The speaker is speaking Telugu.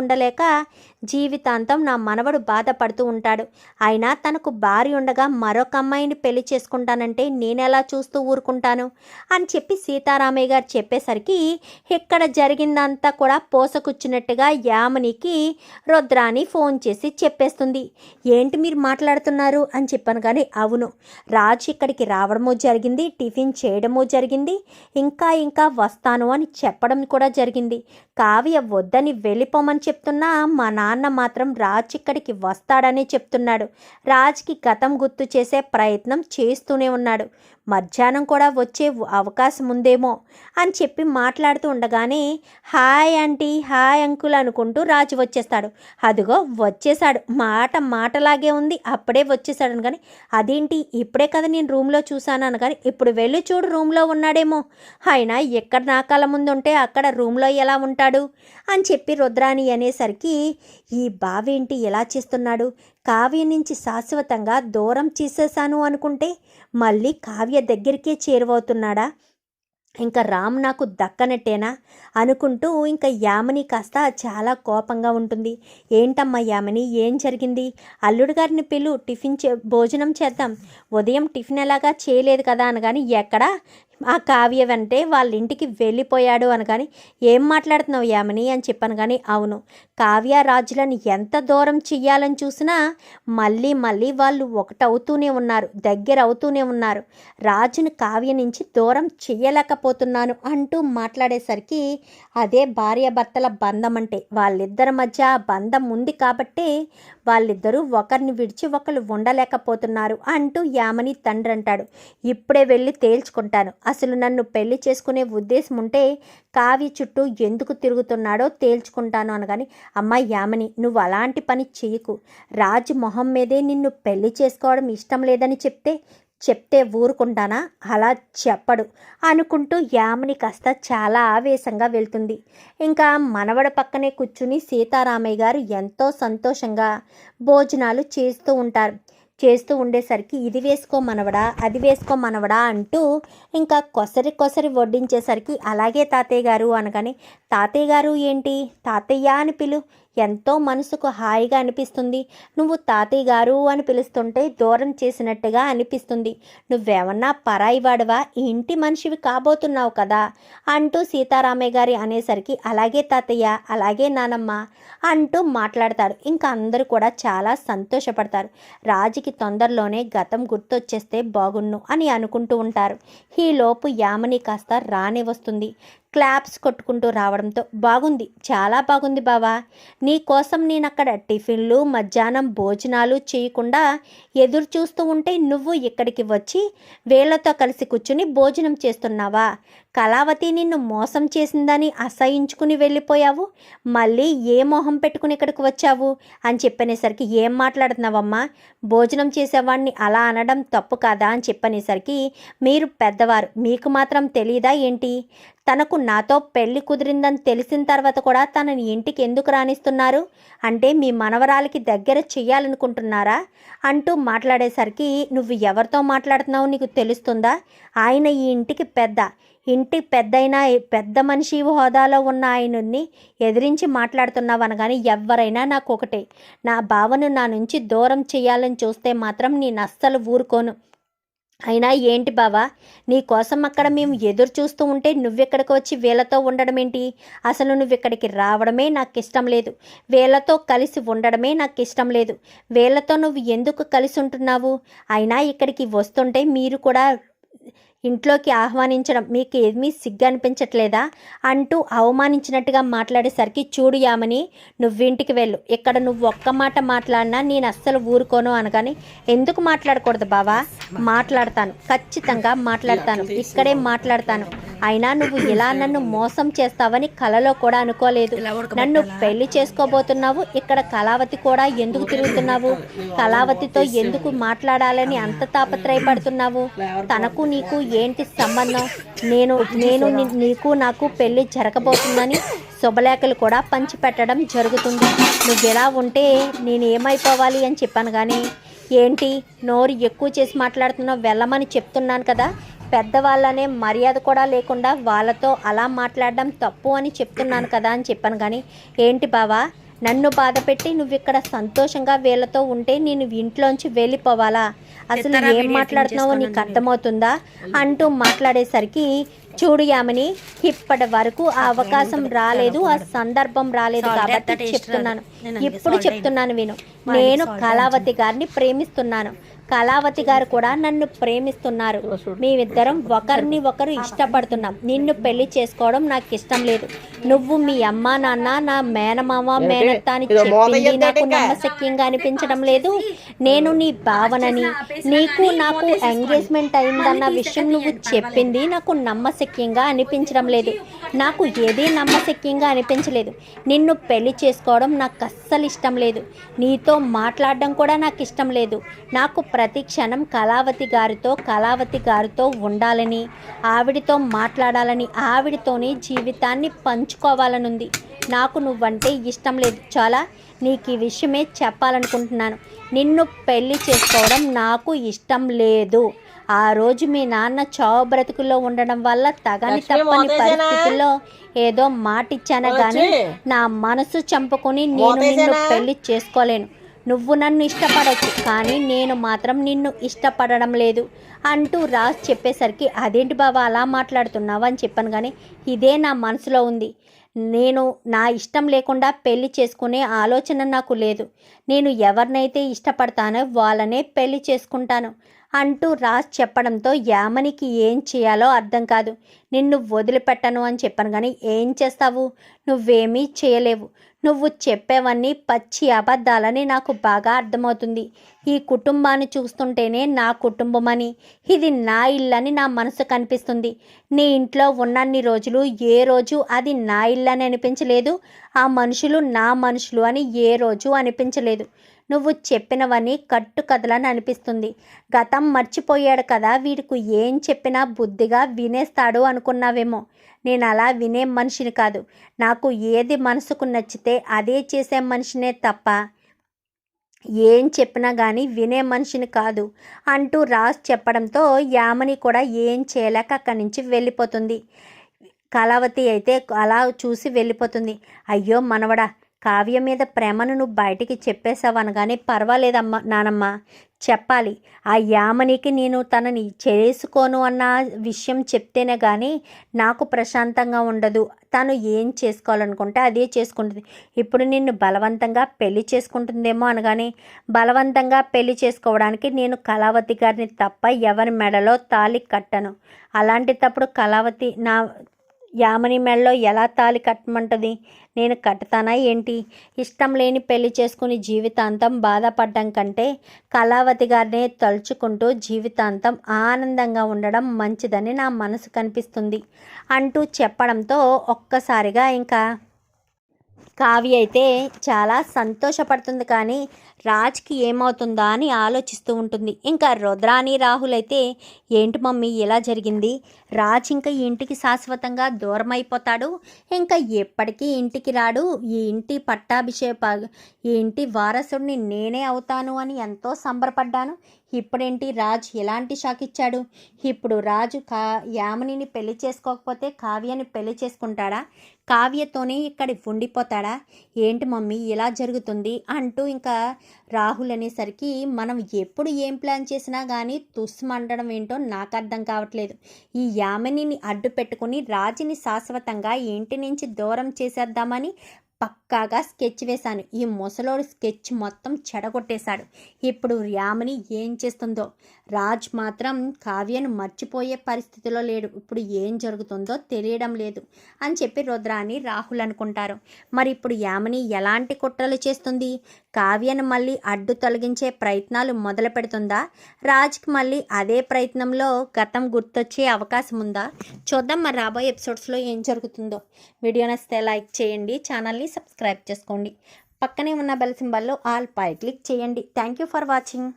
ఉండలేక జీవితాంతం నా మనవడు బాధపడుతూ ఉంటాడు. అయినా తనకు భార్య ఉండగా మరొక అమ్మాయిని పెళ్లి చేసుకుంటానంటే నేనెలా చూస్తూ ఊరుకుంటాను అని చెప్పి సీతారామయ్య గారు చెప్పేసరికి ఇక్కడ జరిగిందంతా కూడా పోసకుచ్చినట్టుగా యామినికి రుద్రాని ఫోన్ చేసి చెప్పేస్తుంది. ఏంటి మీరు మాట్లాడుతున్నారు అని చెప్పాను. కానీ అవును, రాజు ఇక్కడికి రావడము జరిగింది, టిఫిన్ చేయడము జరిగింది, ఇంకా వస్తాను అని చెప్పడం కూడా జరిగింది. కావ్య వద్దని వెళ్ళిపోమని చెప్తున్నా మా నాన్న మాత్రం రాజ్ ఇక్కడికి వస్తాడని చెప్తున్నాడు. రాజ్కి గతం గుర్తు చేసే ప్రయత్నం చేస్తూనే ఉన్నాడు. మధ్యాహ్నం కూడా వచ్చే అవకాశం ఉందేమో అని చెప్పి మాట్లాడుతూ ఉండగానే హాయ్ ఆంటీ, హాయ్ అంకుల్ అనుకుంటూ రాజు వచ్చేస్తాడు. అదిగో వచ్చేసాడు, మాటలాగే ఉంది, అప్పుడే వచ్చేసాడు అని. కానీ అదేంటి ఇప్పుడే కదా నేను రూమ్లో చూశాను అని. కానీ ఇప్పుడు వెళ్ళి చూడు, రూమ్లో ఉన్నాడేమో. అయినా ఎక్కడ నా కళ్ళ ముందు ఉంటే అక్కడ రూమ్లో ఎలా ఉంటాడు అని చెప్పి రుద్రాని అనేసరికి ఈ బావేంటి ఎలా చేస్తున్నాడు, కావ్య నుంచి శాశ్వతంగా దూరం చేసేసాను అనుకుంటే మళ్ళీ కావ్య దగ్గరికే చేరువవుతున్నాడా, ఇంకా రామ్ నాకు దక్కనట్టేనా అనుకుంటూ ఇంకా యామిని కాస్త చాలా కోపంగా ఉంటుంది. ఏంటమ్మా యామిని, ఏం జరిగింది? అల్లుడు గారిని పిలు, టిఫిన్ భోజనం చేద్దాం. ఉదయం టిఫిన్ ఎలాగా చేయలేదు కదా అనగాని ఎక్కడా ఆ కావ్య వెంటే వాళ్ళ ఇంటికి వెళ్ళిపోయాడు అనగాని ఏం మాట్లాడుతున్నావు యామిని అని చెప్పాను. కానీ అవును, కావ్య రాజులను ఎంత దూరం చెయ్యాలని చూసినా మళ్ళీ వాళ్ళు ఒకటవుతూనే ఉన్నారు, దగ్గర అవుతూనే ఉన్నారు. రాజును కావ్య నుంచి దూరం చెయ్యలేకపోతున్నాను అంటూ మాట్లాడేసరికి అదే భార్యాభర్తల బంధం అంటే. వాళ్ళిద్దరి మధ్య బంధం ఉంది కాబట్టే వాళ్ళిద్దరూ ఒకరిని విడిచి ఒకరు ఉండలేకపోతున్నారు అంటూ యామిని తండ్రి అంటాడు. ఇప్పుడే వెళ్ళి తేల్చుకుంటాను, అసలు నన్ను పెళ్లి చేసుకునే ఉద్దేశం ఉంటే కావ్య చుట్టూ ఎందుకు తిరుగుతున్నాడో తేల్చుకుంటాను అనగాని అమ్మ యామిని, నువ్వు అలాంటి పని చెయ్యకు. రాజు మొహం మీదే నిన్ను పెళ్లి చేసుకోవడం ఇష్టం లేదని చెప్తే ఊరుకుంటానా? అలా చెప్పడు అనుకుంటూ యామిని కాస్త చాలా ఆవేశంగా వెళ్తుంది. ఇంకా మనవడ పక్కనే కూర్చుని సీతారామయ్య గారు ఎంతో సంతోషంగా భోజనాలు చేస్తూ ఉండేసరికి ఇది వేసుకో మనవడా, అది వేసుకో మనవడా అంటూ ఇంకా కొసరి వడ్డించేసరికి అలాగే తాతయ్య గారు అనగానే తాతయ్య గారు ఏంటి, తాతయ్య అని పిలు, ఎంతో మనసుకు హాయిగా అనిపిస్తుంది. నువ్వు తాతయ్య గారు అని పిలుస్తుంటే దూరం చేసినట్టుగా అనిపిస్తుంది. నువ్వేమన్నా పరాయి వాడవా, ఇంటి మనిషివి కాబోతున్నావు కదా అంటూ సీతారామయ్య గారి అనేసరికి అలాగే తాతయ్య, అలాగే నానమ్మ అంటూ మాట్లాడతారు. ఇంకా అందరూ కూడా చాలా సంతోషపడతారు. రాజుకి తొందరలోనే గతం గుర్తొచ్చేస్తే బాగున్ను అని అనుకుంటూ ఉంటారు. ఈలోపు యామిని కాస్త రానే వస్తుంది. క్లాప్స్ కొట్టుకుంటూ రావడంతో బాగుంది, చాలా బాగుంది బావా, నీ కోసం నేను అక్కడ టిఫిన్లు మధ్యాహ్నం భోజనాలు చేయకుండా ఎదురు చూస్తూ ఉంటే నువ్వు ఇక్కడికి వచ్చి వీళ్ళతో కలిసి కూర్చుని భోజనం చేస్తున్నావా? కళావతి నిన్ను మోసం చేసిందని అసహించుకుని వెళ్ళిపోయావు, మళ్ళీ ఏ మొహం పెట్టుకుని ఇక్కడికి వచ్చావు అని చెప్పనేసరికి ఏం మాట్లాడుతున్నావమ్మా, భోజనం చేసేవాడిని అలా అనడం తప్పు కాదా అని చెప్పనేసరికి మీరు పెద్దవారు, మీకు మాత్రం తెలీదా ఏంటి, తనకు నాతో పెళ్లి కుదిరిందని తెలిసిన తర్వాత కూడా తనని ఇంటికి ఎందుకు రాణిస్తున్నారు, అంటే మీ మనవరాలకి దగ్గర చెయ్యాలనుకుంటున్నారా అంటూ మాట్లాడేసరికి నువ్వు ఎవరితో మాట్లాడుతున్నావు నీకు తెలుస్తుందా, ఆయన ఈ ఇంటికి ఇంటి పెద్ద మనిషి హోదాలో ఉన్న ఆయన్ని ఎదిరించి మాట్లాడుతున్నావు అనగాని ఎవరైనా నాకు ఒకటే, నా భావను నా నుంచి దూరం చేయాలని చూస్తే మాత్రం నేను అస్సలు ఊరుకోను. అయినా ఏంటి బావా, నీ కోసం అక్కడ మేము ఎదురు చూస్తూ ఉంటే నువ్వెక్కడికి వచ్చి వీళ్ళతో ఉండడం ఏంటి, అసలు నువ్వు ఇక్కడికి రావడమే నాకు ఇష్టం లేదు, వీళ్ళతో కలిసి ఉండడమే నాకు ఇష్టం లేదు, వీళ్ళతో నువ్వు ఎందుకు కలిసి ఉంటున్నావు, అయినా ఇక్కడికి వస్తుంటే మీరు కూడా ఇంట్లోకి ఆహ్వానించడం మీకు ఏమీ సిగ్గు అనిపించట్లేదా అంటూ అవమానించినట్టుగా మాట్లాడేసరికి చూడు యామిని, నువ్వింటికి వెళ్ళు, ఇక్కడ నువ్వు ఒక్క మాట మాట్లాడినా నేను అస్సలు ఊరుకోను అనగానే ఎందుకు మాట్లాడకూడదు బావా, మాట్లాడతాను, ఖచ్చితంగా మాట్లాడతాను, ఇక్కడే మాట్లాడతాను, అయినా నువ్వు ఇలా నన్ను మోసం చేస్తావని కలలో కూడా అనుకోలేదు, నన్ను పెళ్లి చేసుకోబోతున్నావు, ఇక్కడ కళావతి కూడా ఎందుకు తిరుగుతున్నావు, కళావతితో ఎందుకు మాట్లాడాలని అంత తాపత్రయపడుతున్నావు, తనకు నీకు ఏంటి సంబంధం, నేను నీకు నాకు పెళ్లి జరగబోతుందని శుభలేఖలు కూడా పంచిపెట్టడం జరుగుతుంది, నువ్వెలా ఉంటే నేను ఏమైపోవాలి అని చెప్పాను. కానీ ఏంటి నోరు ఎక్కువ చేసి మాట్లాడుతున్నావు, వెళ్ళమని చెప్తున్నాను కదా, పెద్దవాళ్ళనే మర్యాద కూడా లేకుండా వాళ్ళతో అలా మాట్లాడడం తప్పు అని చెప్తున్నాను కదా అని చెప్పాను. కానీ ఏంటి బావా, నన్ను బాధ పెట్టి నువ్వు ఇక్కడ సంతోషంగా వీళ్ళతో ఉంటే నేను ఇంట్లోంచి వెళ్ళిపోవాలా? అసలు ఏం మాట్లాడుతున్నావో నీకు అర్థమవుతుందా అంటూ మాట్లాడేసరికి, చూడు యామిని, ఇప్పటి వరకు ఆ అవకాశం రాలేదు, ఆ సందర్భం రాలేదు కాబట్టి చెప్తున్నాను. ఇప్పుడు చెప్తున్నాను విను. నేను కళావతి గారిని ప్రేమిస్తున్నాను. కళావతి గారు కూడా నన్ను ప్రేమిస్తున్నారు. మేమిద్దరం ఒకరిని ఒకరు ఇష్టపడుతున్నాం. నిన్ను పెళ్లి చేసుకోవడం నాకు ఇష్టం లేదు. నువ్వు మీ అమ్మ నాన్న, నా మేనమామ మేనత్త అని చెప్పింది నాకు నమ్మశక్యంగా అనిపించడం లేదు. నేను నీ భావనని, నీకు నాకు ఎంగేజ్మెంట్ అయిందన్న విషయం నువ్వు చెప్పింది నాకు నమ్మశక్యంగా అనిపించడం లేదు. నాకు ఏదీ నమ్మశక్యంగా అనిపించలేదు. నిన్ను పెళ్లి చేసుకోవడం నాకు అస్సలు ఇష్టం లేదు. నీతో మాట్లాడడం కూడా నాకు ఇష్టం లేదు. నాకు ప్రతి క్షణం కళావతి గారితో ఉండాలని, ఆవిడతో మాట్లాడాలని, ఆవిడతోనే జీవితాన్ని పంచుకోవాలనుంది. నాకు నువ్వంటే ఇష్టం లేదు. చాలా నీకు ఈ విషయమే చెప్పాలనుకుంటున్నాను. నిన్ను పెళ్లి చేసుకోవడం నాకు ఇష్టం లేదు. ఆ రోజు మీ నాన్న చావు బ్రతుకుల్లో ఉండడం వల్ల తగని తప్పని పరిస్థితుల్లో ఏదో మాట ఇచ్చాను కానీ నా మనసు చంపుకొని నేను నిన్ను పెళ్లి చేసుకోలేను. నువ్వు నన్ను ఇష్టపడవచ్చు, కానీ నేను మాత్రం నిన్ను ఇష్టపడడం లేదు అంటూ రాజ్ చెప్పేసరికి, అదేంటి బాబా అలా మాట్లాడుతున్నావు అని చెప్పాను. కానీ ఇదే నా మనసులో ఉంది. నేను నా ఇష్టం లేకుండా పెళ్లి చేసుకునే ఆలోచన నాకు లేదు. నేను ఎవరినైతే ఇష్టపడతానో వాళ్ళనే పెళ్లి చేసుకుంటాను అంటూ రాజ్ చెప్పడంతో యామినికి ఏం చేయాలో అర్థం కాదు. నిన్ను వదిలిపెట్టను అని చెప్పాను, కానీ ఏం చేస్తావు? నువ్వేమీ చేయలేవు. నువ్వు చెప్పేవన్నీ పచ్చి అబద్ధాలని నాకు బాగా అర్థమవుతుంది. ఈ కుటుంబాన్ని చూస్తుంటేనే నా కుటుంబమని, ఇది నా ఇల్లని నా మనసు కనిపిస్తుంది. నీ ఇంట్లో ఉన్నన్ని రోజులు ఏ రోజు అది నా ఇల్లని అనిపించలేదు. ఆ మనుషులు నా మనుషులు అని ఏ రోజు అనిపించలేదు. నువ్వు చెప్పినవన్నీ కట్టుకథలని అనిపిస్తుంది. గతం మర్చిపోయాడు కదా, వీడికి ఏం చెప్పినా బుద్ధిగా వినేస్తాడు అనుకున్నావేమో. నేను అలా వినే మనిషిని కాదు. నాకు ఏది మనసుకు నచ్చితే అదే చేసే మనిషినే తప్ప ఏం చెప్పినా కానీ వినే మనిషిని కాదు అంటూ రాజ్ చెప్పడంతో యామిని కూడా ఏం చేయలేక అక్కడి నుంచి వెళ్ళిపోతుంది. కళావతి అయితే అలా చూసి వెళ్ళిపోతుంది. అయ్యో మనవడా, కావ్య మీద ప్రేమను నువ్వు బయటికి చెప్పేశావు అనగానే, పర్వాలేదమ్మా నానమ్మ, చెప్పాలి. ఆ యామినికి నేను తనని చేసుకోను అన్న విషయం చెప్తేనే కానీ నాకు ప్రశాంతంగా ఉండదు. తను ఏం చేసుకోవాలనుకుంటే అదే చేసుకుంటుంది. ఇప్పుడు నిన్ను బలవంతంగా పెళ్లి చేసుకుంటుందేమో అనగానే, బలవంతంగా పెళ్లి చేసుకోవడానికి నేను కళావతి గారిని తప్ప ఎవరి మెడలో తాళి కట్టను. అలాంటి తప్పుడు కళావతి నా యామిని మెడలో ఎలా తాళి కట్టమంటది? నేను కట్టుతానా ఏంటి? ఇష్టం లేని పెళ్లి చేసుకుని జీవితాంతం బాధపడడం కంటే కళావతి గారినే తలుచుకుంటూ జీవితాంతం ఆనందంగా ఉండడం మంచిదని నా మనసు కనిపిస్తుంది అంటూ చెప్పడంతో ఒక్కసారిగా ఇంకా కావ్య అయితే చాలా సంతోషపడుతుంది. కానీ రాజ్కి ఏమవుతుందా అని ఆలోచిస్తూ ఉంటుంది. ఇంకా రుద్రాని రాహుల్ అయితే, ఏంటి మమ్మీ ఇలా జరిగింది? రాజ్ ఇంకా ఈ ఇంటికి శాశ్వతంగా దూరం అయిపోతాడు, ఇంకా ఎప్పటికీ ఇంటికి రాడు, ఈ ఇంటి ఈ ఇంటి వారసుడిని నేనే అవుతాను అని ఎంతో సంబరపడ్డాను. ఇప్పుడేంటి రాజ్ ఎలాంటి షాక్ ఇచ్చాడు? ఇప్పుడు రాజు యామినిని పెళ్లి చేసుకోకపోతే కావ్యని పెళ్లి చేసుకుంటాడా? కావ్యతోనే ఇక్కడ ఉండిపోతాడా? ఏంటి మమ్మీ ఇలా జరుగుతుంది అంటూ ఇంకా రాహుల్ అనేసరికి, మనం ఎప్పుడు ఏం ప్లాన్ చేసినా కానీ తుస్సుమంటడం ఏంటో నాకు అర్థం కావట్లేదు. ఈ యామినిని అడ్డు పెట్టుకుని రాజుని శాశ్వతంగా ఇంటి నుంచి దూరం చేసేద్దామని పక్కాగా స్కెచ్ వేశాను. ఈ ముసలోడు స్కెచ్ మొత్తం చెడగొట్టేశాడు. ఇప్పుడు యామిని ఏం చేస్తుందో? రాజ్ మాత్రం కావ్యను మర్చిపోయే పరిస్థితిలో లేడు. ఇప్పుడు ఏం జరుగుతుందో తెలియడం లేదు అని చెప్పి రుద్రాని రాహుల్ అనుకుంటారు. మరి ఇప్పుడు యామిని ఎలాంటి కుట్రలు చేస్తుంది? కావ్యను మళ్ళీ అడ్డు తొలగించే ప్రయత్నాలు మొదలు పెడుతుందా? రాజ్కి మళ్ళీ అదే ప్రయత్నంలో గతం గుర్తొచ్చే అవకాశం ఉందా? చూద్దాం మరి రాబోయే ఎపిసోడ్స్లో ఏం జరుగుతుందో. వీడియో నచ్చితే లైక్ చేయండి, ఛానల్ని సబ్స్క్రైబ్ చేసుకోండి, పక్కనే ఉన్న బెల్ సింబల్లో ఆల్ పై క్లిక్ చేయండి. Thank you for watching.